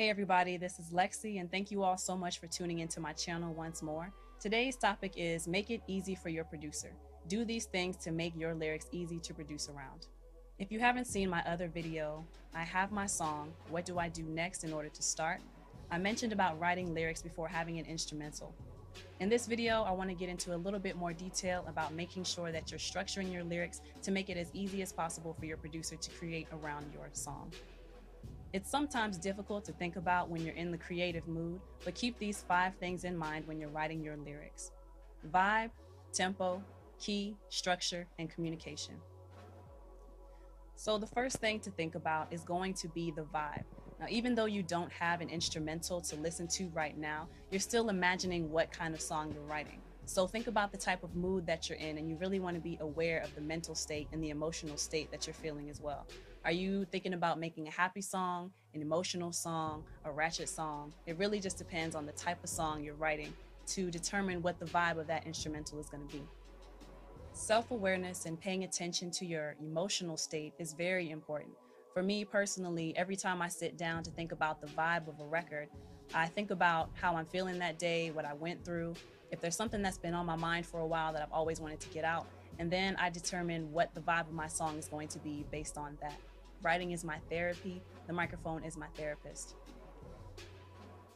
Hey everybody, this is Lexi, and thank you all so much for tuning into my channel once more. Today's topic is make it easy for your producer. Do these things to make your lyrics easy to produce around. If you haven't seen my other video, I have my song, What Do I Do Next in Order to Start? I mentioned about writing lyrics before having an instrumental. In this video, I want to get into a little bit more detail about making sure that you're structuring your lyrics to make it as easy as possible for your producer to create around your song. It's sometimes difficult to think about when you're in the creative mood, but keep these 5 things in mind when you're writing your lyrics: vibe, tempo, key, structure, and communication. So the first thing to think about is going to be the vibe. Now, even though you don't have an instrumental to listen to right now, you're still imagining what kind of song you're writing. So think about the type of mood that you're in, and you really want to be aware of the mental state and the emotional state that you're feeling as well. Are you thinking about making a happy song, an emotional song, a ratchet song? It really just depends on the type of song you're writing to determine what the vibe of that instrumental is going to be. Self-awareness and paying attention to your emotional state is very important. For me personally, every time I sit down to think about the vibe of a record, I think about how I'm feeling that day, what I went through, if there's something that's been on my mind for a while that I've always wanted to get out, and then I determine what the vibe of my song is going to be based on that. Writing is my therapy, the microphone is my therapist.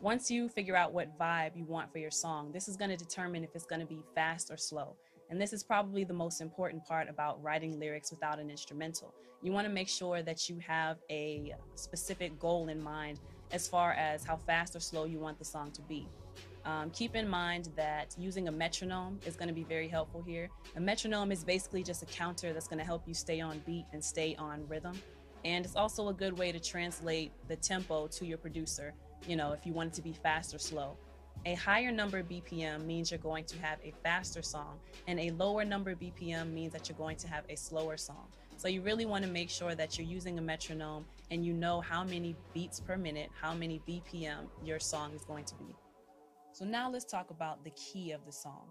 Once you figure out what vibe you want for your song, this is going to determine if it's going to be fast or slow. And this is probably the most important part about writing lyrics without an instrumental. You want to make sure that you have a specific goal in mind as far as how fast or slow you want the song to be. Keep in mind that using a metronome is going to be very helpful here. A metronome is basically just a counter that's going to help you stay on beat and stay on rhythm. And it's also a good way to translate the tempo to your producer, if you want it to be fast or slow. A higher number BPM means you're going to have a faster song, and a lower number BPM means that you're going to have a slower song. So you really want to make sure that you're using a metronome and you know how many beats per minute, how many BPM your song is going to be. So now let's talk about the key of the song.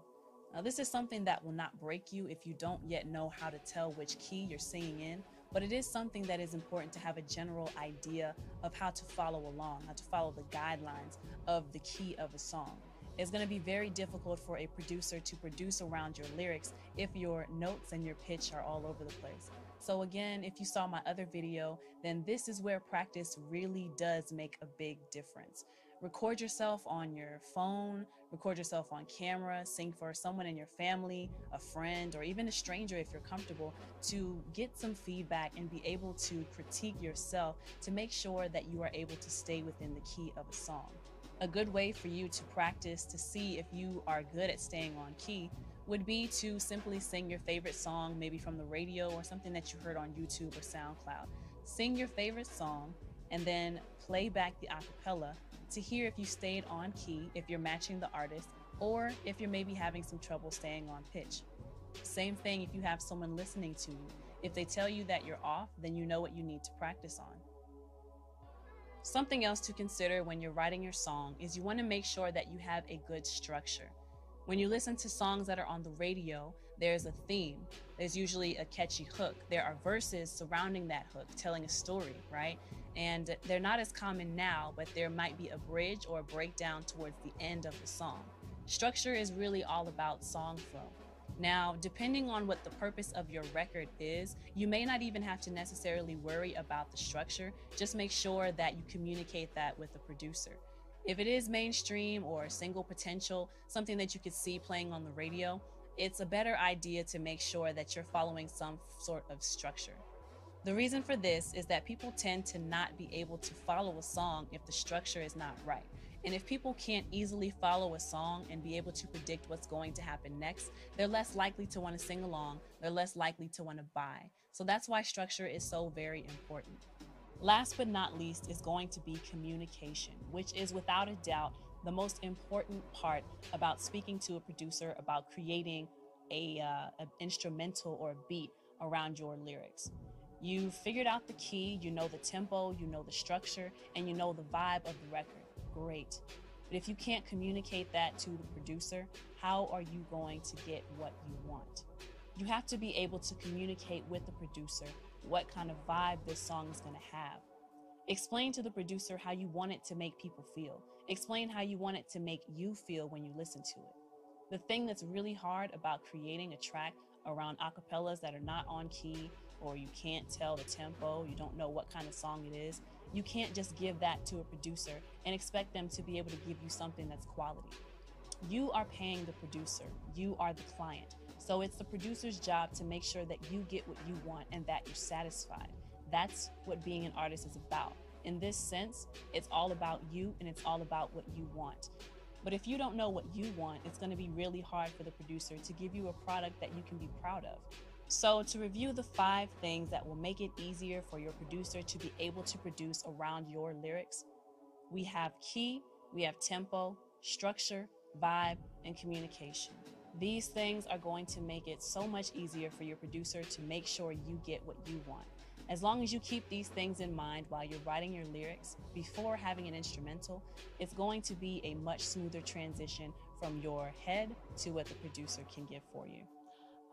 Now this is something that will not break you if you don't yet know how to tell which key you're singing in, but it is something that is important to have a general idea of how to follow along, how to follow the guidelines of the key of a song. It's going to be very difficult for a producer to produce around your lyrics if your notes and your pitch are all over the place. So again, if you saw my other video, then this is where practice really does make a big difference. Record yourself on your phone, record yourself on camera, sing for someone in your family, a friend, or even a stranger if you're comfortable, to get some feedback and be able to critique yourself to make sure that you are able to stay within the key of a song. A good way for you to practice to see if you are good at staying on key would be to simply sing your favorite song, maybe from the radio or something that you heard on YouTube or SoundCloud. Sing your favorite song and then play back the acapella to hear if you stayed on key, if you're matching the artist, or if you're maybe having some trouble staying on pitch. Same thing if you have someone listening to you. If they tell you that you're off, then you know what you need to practice on. Something else to consider when you're writing your song is you want to make sure that you have a good structure. When you listen to songs that are on the radio, there's a theme. There's usually a catchy hook. There are verses surrounding that hook, telling a story, right? And they're not as common now, but there might be a bridge or a breakdown towards the end of the song. Structure is really all about song flow. Now, depending on what the purpose of your record is, you may not even have to necessarily worry about the structure. Just make sure that you communicate that with the producer. If it is mainstream or single potential, something that you could see playing on the radio, it's a better idea to make sure that you're following some sort of structure. The reason for this is that people tend to not be able to follow a song if the structure is not right. And if people can't easily follow a song and be able to predict what's going to happen next, they're less likely to want to sing along, they're less likely to want to buy. So that's why structure is so very important. Last but not least is going to be communication, which is without a doubt the most important part about speaking to a producer about creating an instrumental or a beat around your lyrics. You've figured out the key, you know the tempo, you know the structure, and you know the vibe of the record. Great. But if you can't communicate that to the producer, how are you going to get what you want? You have to be able to communicate with the producer what kind of vibe this song is going to have. Explain to the producer how you want it to make people feel. Explain how you want it to make you feel when you listen to it. The thing that's really hard about creating a track around acapellas that are not on key, or you can't tell the tempo, you don't know what kind of song it is, you can't just give that to a producer and expect them to be able to give you something that's quality. You are paying the producer, you are the client. So it's the producer's job to make sure that you get what you want and that you're satisfied. That's what being an artist is about. In this sense, it's all about you and it's all about what you want. But if you don't know what you want, it's going to be really hard for the producer to give you a product that you can be proud of. So to review the 5 things that will make it easier for your producer to be able to produce around your lyrics, we have key, we have tempo, structure, vibe, and communication. These things are going to make it so much easier for your producer to make sure you get what you want. As long as you keep these things in mind while you're writing your lyrics before having an instrumental, it's going to be a much smoother transition from your head to what the producer can give for you.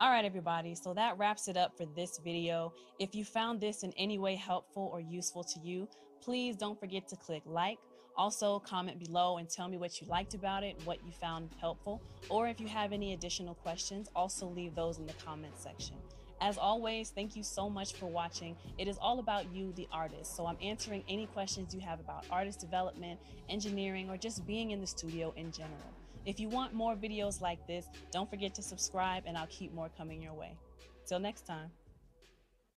All right, everybody, so that wraps it up for this video. If you found this in any way helpful or useful to you, please don't forget to click like. Also, comment below and tell me what you liked about it, what you found helpful, or if you have any additional questions, also leave those in the comment section. As always, thank you so much for watching. It is all about you, the artist, so I'm answering any questions you have about artist development, engineering, or just being in the studio in general. If you want more videos like this, don't forget to subscribe and I'll keep more coming your way. Till next time.